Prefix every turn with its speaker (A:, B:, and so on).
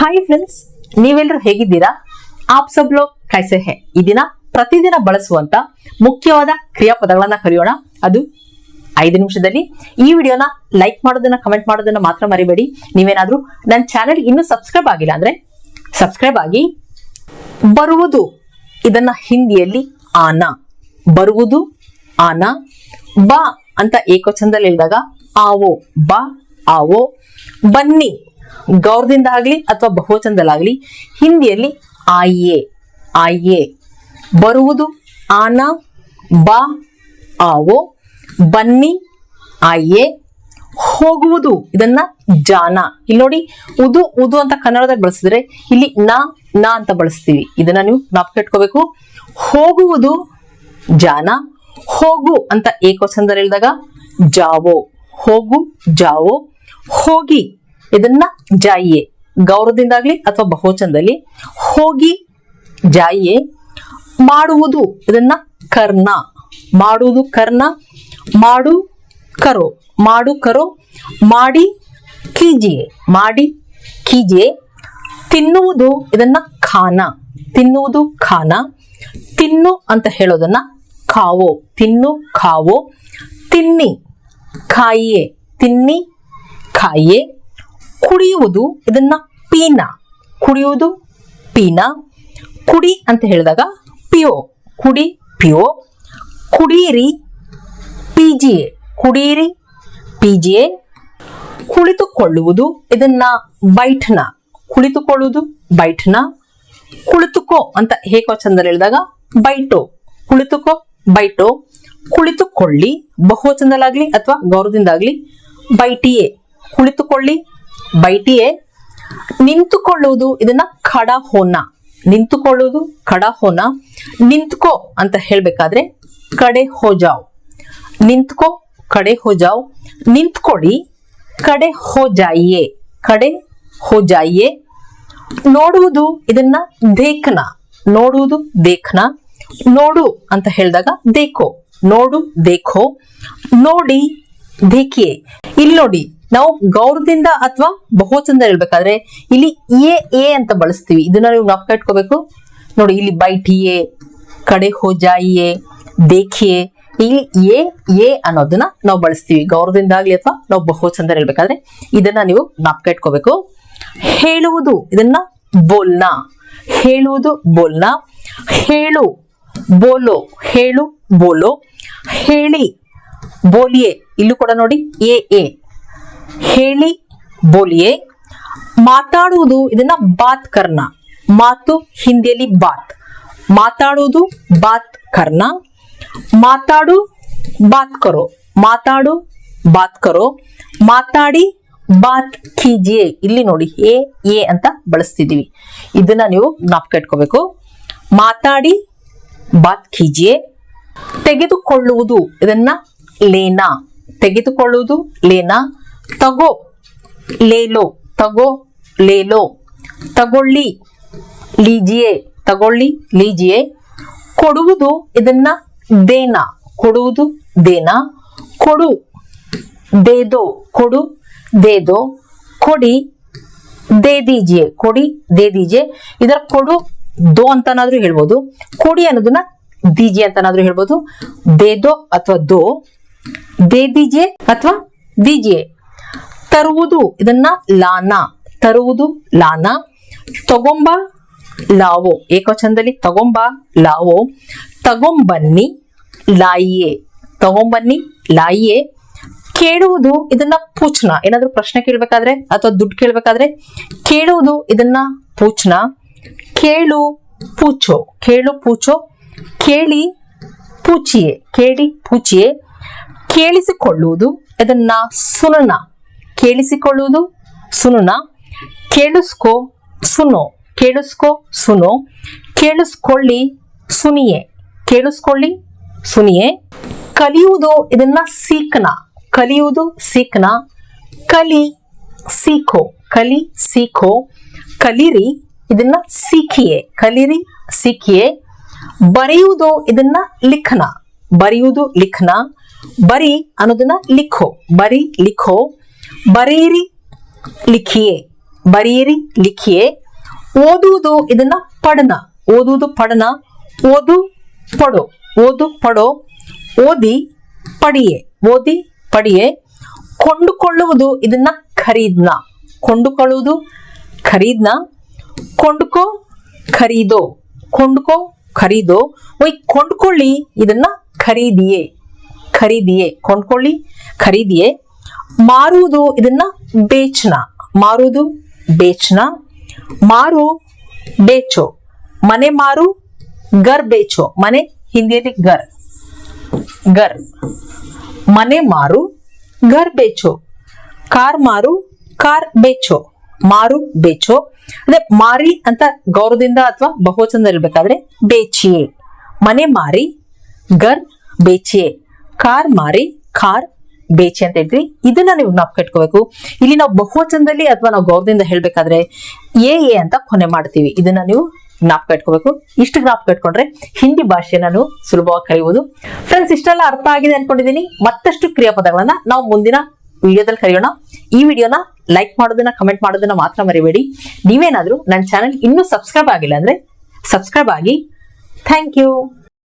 A: Hi friends, ನೀವೆಲ್ಲರೂ ಹೇಗಿದ್ದೀರಾ? App ಸಬ್ ಲೋಗ್ ಕೈಸೆ high? ಈ ದಿನ ಪ್ರತಿದಿನ ಬಳಸುವಂತ ಮುಖ್ಯವಾದ ಕ್ರಿಯಾಪದಗಳನ್ನ ಕಲಿಯೋಣ. ಅದು 5 ನಿಮಿಷದಲ್ಲಿ. ಈ ವಿಡಿಯೋನ ಲೈಕ್ ಮಾಡೋದನ್ನ, ಕಮೆಂಟ್ ಮಾಡೋದನ್ನ ಮಾತ್ರ ಮರಿಬೇಡಿ. ನೀವೇನಾದ್ರೂ ನನ್ನ ಚಾನೆಲ್ ಇನ್ನೂ ಸಬ್ಸ್ಕ್ರೈಬ್ ಆಗಿಲ್ಲ ಅಂದ್ರೆ ಸಬ್ಸ್ಕ್ರೈಬ್ ಆಗಿ. ಬರುವುದು, ಇದನ್ನ ಹಿಂದಿಯಲ್ಲಿ ಆನ. ಬರುವುದು ಆನ. ಬಾ ಅಂತ ಏಕವಚನದಲ್ಲಿ ಹೇಳಿದಾಗ ಆವೋ, ಬಾ ಆವೋ. ಬನ್ನಿ, ಗೌರದಿಂದ ಆಗ್ಲಿ ಅಥವಾ ಬಹುವಚನದಲ್ಲಾಗ್ಲಿ ಹಿಂದಿಯಲ್ಲಿ ಆಯೇ, ಆಯೇ. ಬರುವುದು ಆನ, ಬಾ ಆವೋ. ಬನ್ನಿ, ಆಯೇ. ಹೋಗುವುದು, ಇದನ್ನ ಜಾನ. ಇಲ್ಲಿ ನೋಡಿ, ಉದು ಉದು ಅಂತ ಕನ್ನಡದಲ್ಲಿ ಬಳಸಿದ್ರೆ ಇಲ್ಲಿ ನಾ ನಾ ಅಂತ ಬಳಸ್ತೀವಿ. ಇದನ್ನ ನೀವು ಜ್ಞಾಪಕ ಇಟ್ಕೋಬೇಕು. ಹೋಗುವುದು ಜಾನ. ಹೋಗು ಅಂತ ಏಕವಚನದಲ್ಲಿ ಹೇಳಿದಾಗ ಜಾವೋ, ಹೋಗು ಜಾವೋ. ಹೋಗಿ, ಇದನ್ನ ಜಾಯಿಯೇ, ಗೌರವದಿಂದಾಗ್ಲಿ ಅಥವಾ ಬಹುವಚನದಲ್ಲಿ ಹೋಗಿ ಜಾಯಿಯೇ. ಮಾಡುವುದು, ಇದನ್ನ ಕರ್ನ. ಮಾಡುವುದು ಕರ್ನ. ಮಾಡು ಕರೋ, ಮಾಡು ಕರೋ. ಮಾಡಿ ಕೀಜಿಯೇ, ಮಾಡಿ ಕೀಜಿಯೇ. ತಿನ್ನುವುದು, ಇದನ್ನ ಖಾನ. ತಿನ್ನುವುದು ಖಾನ. ತಿನ್ನು ಅಂತ ಹೇಳೋದನ್ನ ಖಾವೋ, ತಿನ್ನು ಖಾವೋ. ತಿನ್ನಿ, ಖಾಯಿಯೇ, ತಿನ್ನಿ ಖಾಯಿಯೇ. ಕುಡಿಯುವುದು, ಇದನ್ನ ಪೀನ. ಕುಡಿಯುವುದು ಪೀನ. ಕುಡಿ ಅಂತ ಹೇಳಿದಾಗ ಪಿಯೋ, ಕುಡಿ ಪಿಯೋ. ಕುಡಿಯಿರಿ ಪಿಜಿಯೇ, ಕುಡಿಯಿರಿ ಪಿಜಿಯೇ. ಕುಳಿತುಕೊಳ್ಳುವುದು, ಇದನ್ನ ಬೈಠನ. ಕುಳಿತುಕೊಳ್ಳುವುದು ಬೈಠನ. ಕುಳಿತುಕೋ ಅಂತ ಏಕವಚನದಲ್ಲಿ ಹೇಳಿದಾಗ ಬೈಟೋ, ಕುಳಿತುಕೋ ಬೈಟೋ. ಕುಳಿತುಕೊಳ್ಳಿ, ಬಹುವಚನದಲ್ಲಾಗ್ಲಿ ಅಥವಾ ಗೌರವದಿಂದಾಗ್ಲಿ ಬೈಟಿಯೇ, ಕುಳಿತುಕೊಳ್ಳಿ ಬೈಟಿಯೇ. ನಿಂತುಕೊಳ್ಳುವುದು, ಇದನ್ನ ಖಡ ಹೋನ. ನಿಂತುಕೊಳ್ಳುವುದು ಖಡ ಹೋನ. ನಿಂತ್ಕೋ ಅಂತ ಹೇಳ್ಬೇಕಾದ್ರೆ ಕಡೆ ಹೋ ಜಾವ್. ನಿಂತ್ಕೋ ಕಡೆ ಹೋ ಜಾವ್. ನಿಂತ್ಕೊಳ್ಳಿ ಕಡೆ ಹೋ ಜಾಯಿಯೇ, ಕಡೆ ಹೋ ಜಾಯಿಯೇ. ನೋಡುವುದು, ಇದನ್ನ ದೇಖನ. ನೋಡುವುದು ದೇಖನ. ನೋಡು ಅಂತ ಹೇಳಿದಾಗ ದೇಖೋ, ನೋಡು ದೇಖೋ. ನೋಡಿ ದೇಖಿಯೇ. ಇಲ್ಲಿ ನೋಡಿ, ನಾವು ಗೌರವದಿಂದ ಅಥವಾ ಬಹುವಚನದಿಂದ ಹೇಳ್ಬೇಕಾದ್ರೆ ಇಲ್ಲಿ ಎ ಅಂತ ಬಳಸ್ತೀವಿ. ಇದನ್ನ ನೀವು ಜ್ಞಾಪಕ ಇಟ್ಕೋಬೇಕು. ನೋಡಿ, ಇಲ್ಲಿ ಬೈಠಿಯೇ, ಕಡೆ ಹೋ ಜಾಯಿಯೇ, ದೇಖಿಯೇ. ಇಲ್ಲಿ ಎ ಅನ್ನೋದನ್ನ ನಾವು ಬಳಸ್ತೀವಿ ಗೌರವದಿಂದಾಗ್ಲಿ ಅಥವಾ ನಾವು ಬಹುವಚನದಲ್ಲಿ ಹೇಳ್ಬೇಕಾದ್ರೆ. ಇದನ್ನ ನೀವು ಜ್ಞಾಪಕ ಇಟ್ಕೋಬೇಕು. ಹೇಳುವುದು, ಇದನ್ನ ಬೋಲ್ನಾ. ಹೇಳುವುದು ಬೋಲ್ನಾ. ಹೇಳು ಬೋಲೋ, ಹೇಳು ಬೋಲೋ. ಹೇಳಿ ಬೋಲಿಯೇ. ಇಲ್ಲೂ ಕೂಡ ನೋಡಿ ಎ. ಹೇಳಿ ಬೋಲಿಯೇ. ಮಾತಾಡುವುದು, ಇದನ್ನ ಬಾತ್ ಕರ್ನ. ಮಾತು ಹಿಂದಿಯಲ್ಲಿ ಬಾತ್. ಮಾತಾಡುವುದು ಬಾತ್ ಕರ್ನ. ಮಾತಾಡು ಬಾತ್ ಕರೋ, ಮಾತಾಡು ಬಾತ್ ಕರೋ. ಮಾತಾಡಿ ಬಾತ್ ಕೀಜಿಯೇ. ಇಲ್ಲಿ ನೋಡಿ ಎ ಅಂತ ಬಳಸ್ತಿದೀವಿ. ಇದನ್ನ ನೀವು ಜ್ಞಾಪಕ ಇಟ್ಕೋಬೇಕು. ಮಾತಾಡಿ ಬಾತ್ ಕೀಜಿಯೇ. ತೆಗೆದುಕೊಳ್ಳುವುದು, ಇದನ್ನ ಲೇನಾ. ತೆಗೆದುಕೊಳ್ಳುವುದು ಲೇನಾ. ತಗೋ ಲೇಲೋ, ತಗೋ ಲೇಲೋ. ತಗೊಳ್ಳಿ ಲೀಜಿಯೇ, ತಗೊಳ್ಳಿ ಲೀಜಿಯೇ. ಕೊಡುವುದು, ಇದನ್ನ ದೇನಾ. ಕೊಡುವುದು ದೇನಾ. ಕೊಡು ದೇದೋ, ಕೊಡು ದೇದೋ. ಕೊಡಿ ದೇ ದೀಜಿಯೇ, ಕೊಡಿ ದೇ ದೀಜಿಯೇ. ಇದರ ಕೊಡು ದೋ ಅಂತನಾದ್ರೂ ಹೇಳ್ಬೋದು. ಕೊಡಿ ಅನ್ನೋದನ್ನ ದೀಜಿಯೇ ಅಂತನಾದ್ರೂ ಹೇಳ್ಬೋದು. ದೇದೋ ಅಥವಾ ದೋ. ದೇ ದೀಜಿಯೇ ಅಥವಾ ದೀಜಿಯೇ. ತರುವುದು, ಇದನ್ನ ಲಾನಾ. ತರುವುದು ಲಾನಾ. ತಗೊಂಬ ಲಾವೋ, ಏಕವಚನದಲ್ಲಿ ತಗೊಂಬ ಲಾವೋ. ತಗೊಂಬನ್ನಿ ಲಾಯಿಯೇ, ತಗೊಂಬನ್ನಿ ಲಾಯಿಯೇ. ಕೇಳುವುದು, ಇದನ್ನ ಪೂಚ್ನ. ಏನಾದ್ರೂ ಪ್ರಶ್ನೆ ಕೇಳ್ಬೇಕಾದ್ರೆ ಅಥವಾ ದುಡ್ಡು ಕೇಳ್ಬೇಕಾದ್ರೆ ಕೇಳುವುದು, ಇದನ್ನ ಪೂಚ್ನ. ಕೇಳು ಪೂಚೋ, ಕೇಳು ಪೂಚೋ. ಕೇಳಿ ಪೂಚಿಯೇ, ಕೇಳಿ ಪೂಚಿಯೇ. ಕೇಳಿಸಿಕೊಳ್ಳುವುದು, ಇದನ್ನ ಸುನನ. ಕೇಳಿಸಿಕೊಳ್ಳುವುದು ಸುನನ. ಕೇಳಿಸ್ಕೋ ಸುನೋ, ಕೇಳಿಸ್ಕೋ ಸುನೋ. ಕೇಳಿಸ್ಕೊಳ್ಳಿ ಸುನಿಯೇ, ಕೇಳಿಸ್ಕೊಳ್ಳಿ ಸುನಿಯೇ. ಕಲಿಯುವುದು, ಇದನ್ನ ಸೀಕ್ನ. ಕಲಿಯುವುದು ಸೀಕ್ನ. ಕಲಿ ಸೀಖೋ, ಕಲಿ ಸೀಖೋ. ಕಲಿರಿ, ಇದನ್ನ ಸೀಖಿಯೇ, ಕಲಿರಿ ಸೀಖಿಯೇ. ಬರೆಯುವುದು, ಇದನ್ನ ಲಿಖನ. ಬರೆಯುವುದು ಲಿಖನ. ಬರಿ ಅನ್ನೋದನ್ನ ಲಿಖೋ, ಬರಿ ಲಿಖೋ. ಬರೀರಿ ಲಿಖಿಯೇ, ಬರೀರಿ ಲಿಖಿಯೇ. ಓದುವುದು ಇದನ್ನ ಪಡನ, ಓದುವುದು ಪಡನ, ಓದು ಪಡೋ, ಓದು ಪಡೋ, ಓದಿ ಪಡಿಯೇ, ಓದಿ ಪಡಿಯೇ. ಕೊಂಡುಕೊಳ್ಳುವುದು ಇದನ್ನ ಖರೀದ್ನ, ಕೊಂಡುಕೊಳ್ಳುವುದು ಖರೀದ್ನ, ಕೊಂಡುಕೋ ಖರೀದೋ, ಕೊಂಡುಕೋ ಖರೀದೋ. ಕೊಂಡ್ಕೊಳ್ಳಿ ಇದನ್ನ ಖರೀದಿಯೇ, ಖರೀದಿಯೇ, ಕೊಂಡ್ಕೊಳ್ಳಿ ಖರೀದಿಯೇ. ಮಾರುವುದು ಇದನ್ನ ಬೇಚ್ನ, ಮಾರುವುದು ಬೇಚ್ನ, ಮಾರು ಬೇಚೋ, ಮನೆ ಮಾರು ಗರ್ ಬೇಚೋ, ಮನೆ ಹಿಂದಿಯಲ್ಲಿ ಗರ್, ಗರ್, ಮನೆ ಮಾರು ಗರ್ ಬೇಚೋ. ಕಾರ್ ಮಾರು ಕಾರ್ ಬೇಚೋ, ಮಾರು ಬೇಚೋ. ಅದೇ ಮಾರಿ ಅಂತ ಗೌರವದಿಂದ ಅಥವಾ ಬಹುವಚನದಲ್ಲಿ ಇರ್ಬೇಕಾದ್ರೆ ಬೇಚಿಯೇ, ಮನೆ ಮಾರಿ ಗರ್ ಬೇಚಿಯೇ, ಕಾರ್ ಮಾರಿ ಕಾರ್ ಬೇಚಿ ಅಂತ ಹೇಳ್ತೀವಿ. ಇದನ್ನ ನೀವು ಜ್ಞಾಪಕ ಇಟ್ಕೋಬೇಕು. ಇಲ್ಲಿ ನಾವು ಬಹುವಚನದಲ್ಲಿ ಅಥವಾ ನಾವು ಗೌರವದಿಂದ ಹೇಳ್ಬೇಕಾದ್ರೆ ಎ ಅಂತ ಕೊನೆ ಮಾಡ್ತೀವಿ. ಇದನ್ನ ನೀವು ಜ್ಞಾಪಕ ಇಟ್ಕೋಬೇಕು. ಇಷ್ಟು ಜ್ಞಾಪಕ ಇಟ್ಕೊಂಡ್ರೆ ಹಿಂದಿ ಭಾಷೆನ ನೀವು ಸುಲಭವಾಗಿ ಕಲಿಯುವುದು. ಫ್ರೆಂಡ್ಸ್, ಇಷ್ಟೆಲ್ಲ ಅರ್ಥ ಆಗಿದೆ ಅನ್ಕೊಂಡಿದ್ದೀನಿ. ಮತ್ತಷ್ಟು ಕ್ರಿಯಾಪದಗಳನ್ನ ನಾವು ಮುಂದಿನ ವಿಡಿಯೋದಲ್ಲಿ ಕಲಿಯೋಣ. ಈ ವಿಡಿಯೋನ ಲೈಕ್ ಮಾಡೋದನ್ನ, ಕಮೆಂಟ್ ಮಾಡೋದನ್ನ ಮಾತ್ರ ಮರಿಬೇಡಿ. ನೀವೇನಾದ್ರೂ ನನ್ನ ಚಾನೆಲ್ ಇನ್ನೂ ಸಬ್ಸ್ಕ್ರೈಬ್ ಆಗಿಲ್ಲ ಅಂದ್ರೆ ಸಬ್ಸ್ಕ್ರೈಬ್ ಆಗಿ. Thank you.